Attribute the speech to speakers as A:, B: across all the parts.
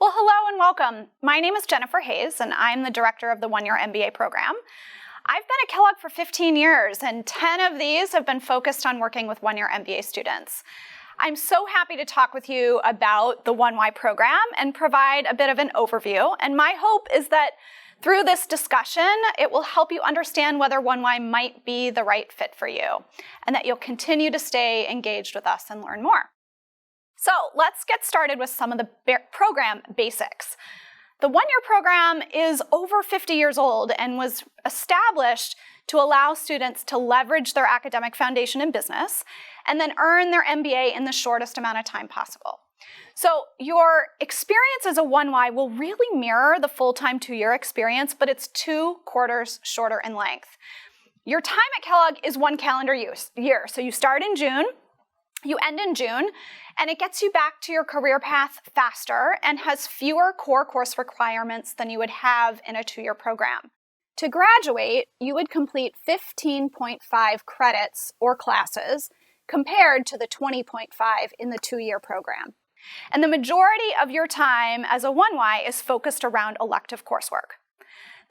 A: Well, hello and welcome. My name is Jennifer Hayes, and I'm the director of the One-Year MBA program. I've been at Kellogg for 15 years, and 10 of these have been focused on working with One-Year MBA students. I'm so happy to talk with you about the 1Y program and provide a bit of an overview. And my hope is that through this discussion, it will help you understand whether 1Y might be the right fit for you, and that you'll continue to stay engaged with us and learn more. So let's get started with some of the program basics. The One-Year program is over 50 years old and was established to allow students to leverage their academic foundation in business and then earn their MBA in the shortest amount of time possible. So your experience as a 1Y will really mirror the full-time 2-year experience, but it's 2 quarters shorter in length. Your time at Kellogg is 1 calendar year. So you start in June, you end in June, and it gets you back to your career path faster and has fewer core course requirements than you would have in a 2-year program. To graduate, you would complete 15.5 credits or classes compared to the 20.5 in the 2-year program. And the majority of your time as a 1Y is focused around elective coursework.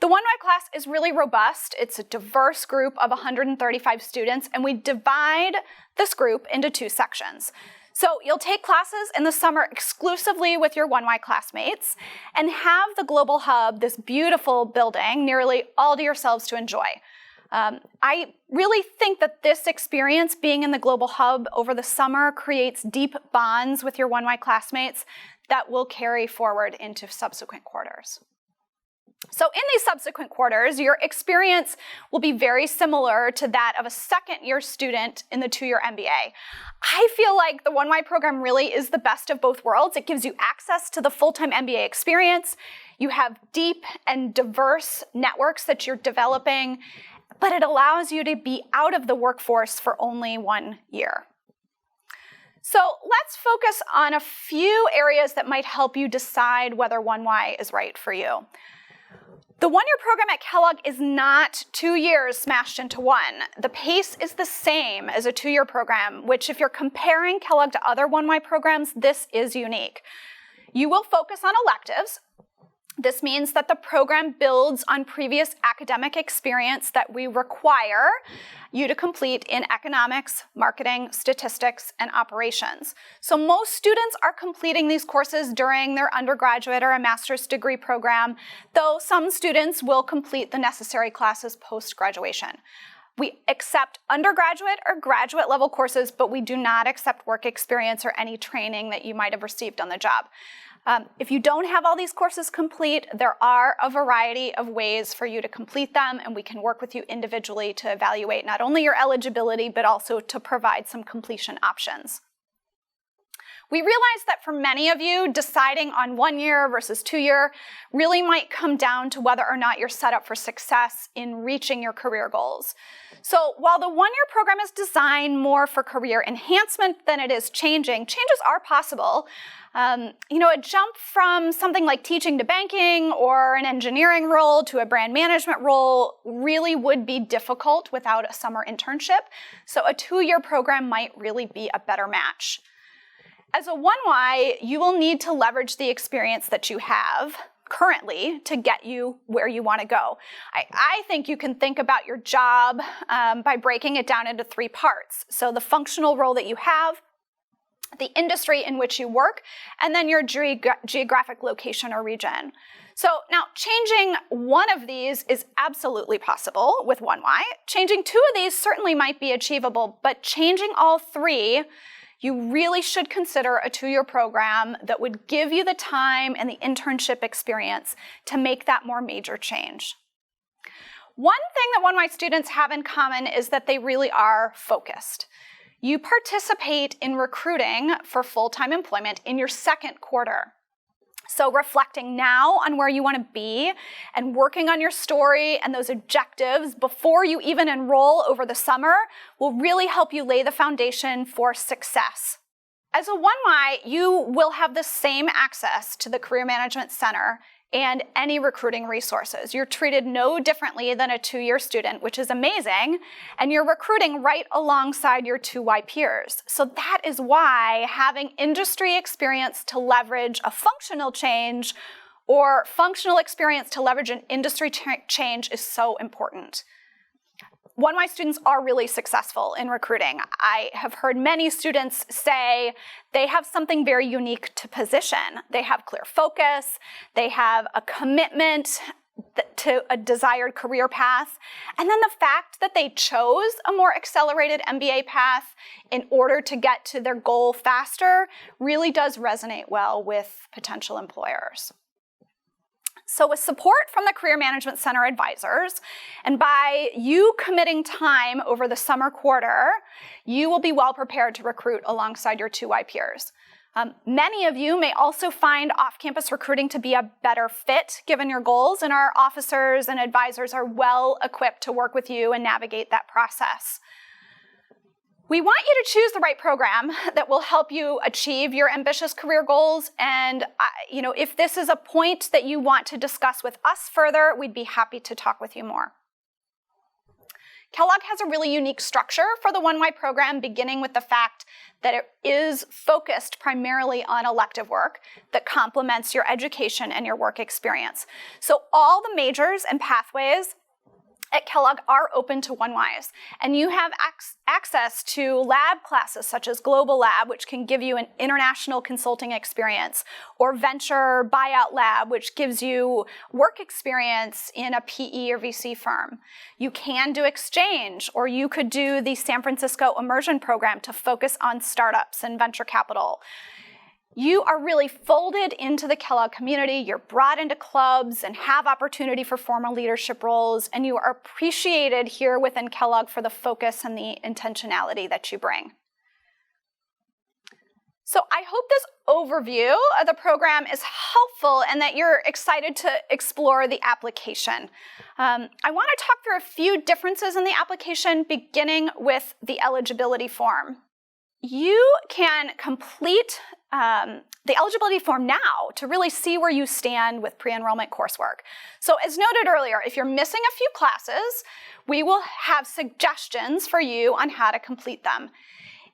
A: The 1Y class is really robust. It's a diverse group of 135 students, and we divide this group into 2 sections. So you'll take classes in the summer exclusively with your 1Y classmates and have the Global Hub, this beautiful building, nearly all to yourselves to enjoy. I really think that this experience being in the Global Hub over the summer creates deep bonds with your 1Y classmates that will carry forward into subsequent quarters. So in these subsequent quarters, your experience will be very similar to that of a second-year student in the 2-year MBA. I feel like the 1Y program really is the best of both worlds. It gives you access to the full-time MBA experience. You have deep and diverse networks that you're developing, but it allows you to be out of the workforce for only 1 year. So let's focus on a few areas that might help you decide whether 1Y is right for you. The 1-year program at Kellogg is not 2 years smashed into one. The pace is the same as a 2-year program, which if you're comparing Kellogg to other 1Y programs, this is unique. You will focus on electives. This means that the program builds on previous academic experience that we require you to complete in economics, marketing, statistics, and operations. So most students are completing these courses during their undergraduate or a master's degree program, though some students will complete the necessary classes post-graduation. We accept undergraduate or graduate level courses, but we do not accept work experience or any training that you might have received on the job. If you don't have all these courses complete, there are a variety of ways for you to complete them, and we can work with you individually to evaluate not only your eligibility, but also to provide some completion options. We realize that for many of you, deciding on 1 year versus 2-year really might come down to whether or not you're set up for success in reaching your career goals. So while the 1-year program is designed more for career enhancement than it is changing, changes are possible. A jump from something like teaching to banking or an engineering role to a brand management role really would be difficult without a summer internship. So a 2-year program might really be a better match. As a 1Y, you will need to leverage the experience that you have currently to get you where you want to go. I think you can think about your job by breaking it down into 3 parts. So the functional role that you have, the industry in which you work, and then your geographic location or region. So now changing one of these is absolutely possible with 1Y. Changing 2 of these certainly might be achievable, but changing all 3, you really should consider a 2-year program that would give you the time and the internship experience to make that more major change. One thing that 1Y students have in common is that they really are focused. You participate in recruiting for full-time employment in your 2nd quarter. So reflecting now on where you want to be and working on your story and those objectives before you even enroll over the summer will really help you lay the foundation for success. As a 1Y, you will have the same access to the Career Management Center and any recruiting resources. You're treated no differently than a 2-year student, which is amazing, and you're recruiting right alongside your 2Y peers. So that is why having industry experience to leverage a functional change or functional experience to leverage an industry change is so important. One-Y students are really successful in recruiting. I have heard many students say they have something very unique to position. They have clear focus, they have a commitment to a desired career path, and then the fact that they chose a more accelerated MBA path in order to get to their goal faster really does resonate well with potential employers. So with support from the Career Management Center advisors, and by you committing time over the summer quarter, you will be well prepared to recruit alongside your 2Y peers. Many of you may also find off-campus recruiting to be a better fit given your goals, and our officers and advisors are well equipped to work with you and navigate that process. We want you to choose the right program that will help you achieve your ambitious career goals, and if this is a point that you want to discuss with us further, we'd be happy to talk with you more. Kellogg has a really unique structure for the One-Y program, beginning with the fact that it is focused primarily on elective work that complements your education and your work experience. So all the majors and pathways at Kellogg are open to One-Ys, and you have access to lab classes such as Global Lab, which can give you an international consulting experience, or Venture Buyout Lab, which gives you work experience in a PE or VC firm. You can do exchange, or you could do the San Francisco Immersion Program to focus on startups and venture capital. You are really folded into the Kellogg community, you're brought into clubs and have opportunity for formal leadership roles, and you are appreciated here within Kellogg for the focus and the intentionality that you bring. So I hope this overview of the program is helpful and that you're excited to explore the application. I want to talk through a few differences in the application, beginning with the eligibility form. You can complete the eligibility form now to really see where you stand with pre-enrollment coursework. So as noted earlier, if you're missing a few classes, we will have suggestions for you on how to complete them.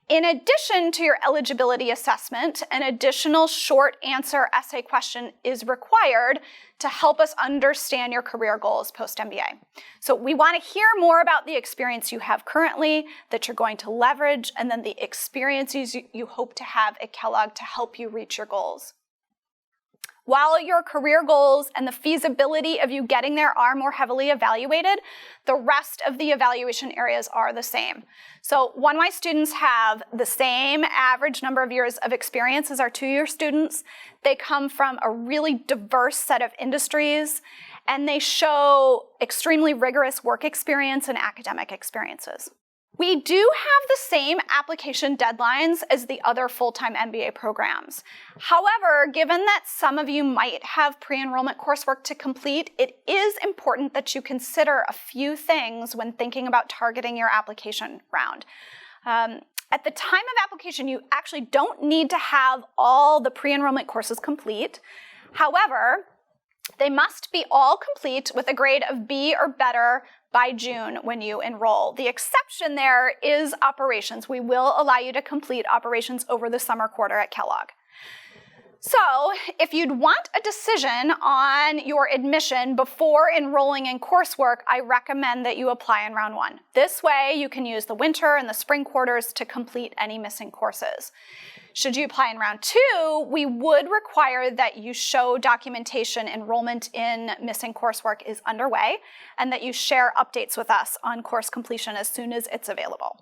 A: In addition to your eligibility assessment, an additional short answer essay question is required to help us understand your career goals post-MBA. So we want to hear more about the experience you have currently that you're going to leverage, and then the experiences you hope to have at Kellogg to help you reach your goals. While your career goals and the feasibility of you getting there are more heavily evaluated, the rest of the evaluation areas are the same. So One-Y students have the same average number of years of experience as our 2-year students. They come from a really diverse set of industries, and they show extremely rigorous work experience and academic experiences. We do have the same application deadlines as the other full-time MBA programs. However, given that some of you might have pre-enrollment coursework to complete, it is important that you consider a few things when thinking about targeting your application round. At the time of application, you actually don't need to have all the pre-enrollment courses complete. However, they must be all complete with a grade of B or better by June when you enroll. The exception there is operations. We will allow you to complete operations over the summer quarter at Kellogg. So if you'd want a decision on your admission before enrolling in coursework, I recommend that you apply in round 1. This way you can use the winter and the spring quarters to complete any missing courses. Should you apply in round 2, we would require that you show documentation enrollment in missing coursework is underway, and that you share updates with us on course completion as soon as it's available.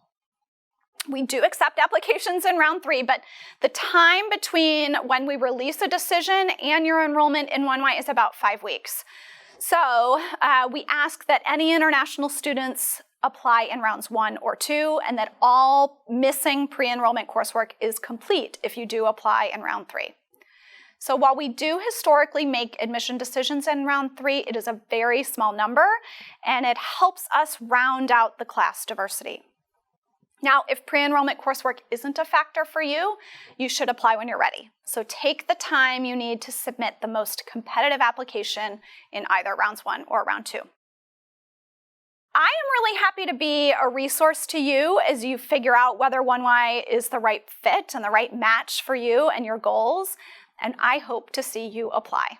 A: We do accept applications in round 3, but the time between when we release a decision and your enrollment in One-Y is about 5 weeks. So we ask that any international students apply in rounds 1 or 2, and that all missing pre-enrollment coursework is complete if you do apply in round 3. So while we do historically make admission decisions in round 3, it is a very small number, and it helps us round out the class diversity. Now, if pre-enrollment coursework isn't a factor for you, you should apply when you're ready. So take the time you need to submit the most competitive application in either rounds 1 or round 2. I am really happy to be a resource to you as you figure out whether 1Y is the right fit and the right match for you and your goals, and I hope to see you apply.